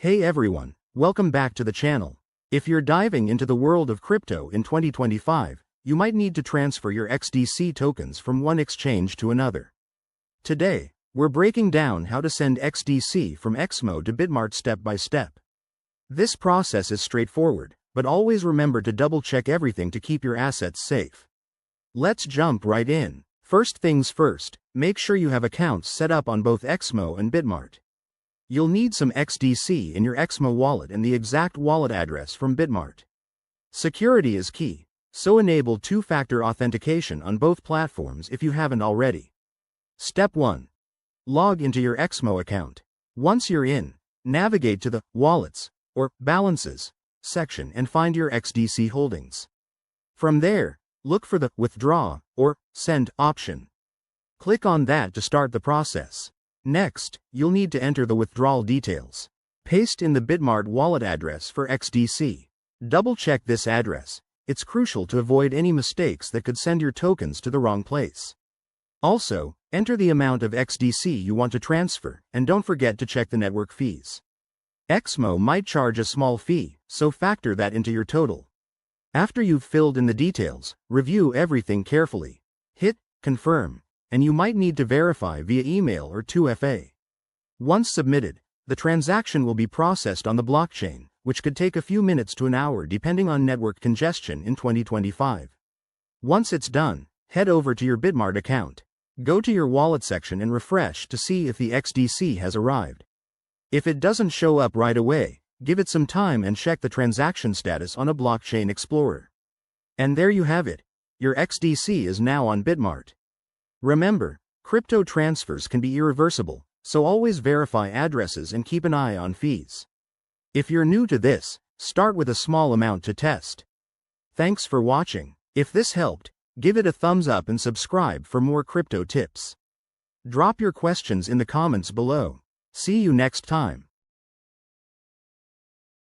Hey everyone, welcome back to the channel. If you're diving into the world of crypto in 2025, you might need to transfer your XDC tokens from one exchange to another. Today, we're breaking down how to send XDC from Exmo to Bitmart step by step. This process is straightforward, but always remember to double-check everything to keep your assets safe. Let's jump right in. First things first, make sure you have accounts set up on both Exmo and Bitmart. You'll need some XDC in your Exmo wallet and the exact wallet address from Bitmart. Security is key, so enable two-factor authentication on both platforms if you haven't already. Step 1. Log into your Exmo account. Once you're in, navigate to the Wallets or Balances section and find your XDC holdings. From there, look for the Withdraw or Send option. Click on that to start the process. Next, you'll need to enter the withdrawal details. Paste in the Bitmart wallet address for XDC. Double-check this address. It's crucial to avoid any mistakes that could send your tokens to the wrong place. Also, enter the amount of XDC you want to transfer, and don't forget to check the network fees. Exmo might charge a small fee, so factor that into your total. After you've filled in the details, review everything carefully. Hit Confirm, and you might need to verify via email or 2FA. Once submitted, the transaction will be processed on the blockchain, which could take a few minutes to an hour depending on network congestion in 2025. Once it's done, head over to your Bitmart account. Go to your wallet section and refresh to see if the XDC has arrived. If it doesn't show up right away, give it some time and check the transaction status on a blockchain explorer. And there you have it. Your XDC is now on Bitmart. Remember, crypto transfers can be irreversible, so always verify addresses and keep an eye on fees. If you're new to this, start with a small amount to test. Thanks for watching. If this helped, give it a thumbs up and subscribe for more crypto tips. Drop your questions in the comments below. See you next time.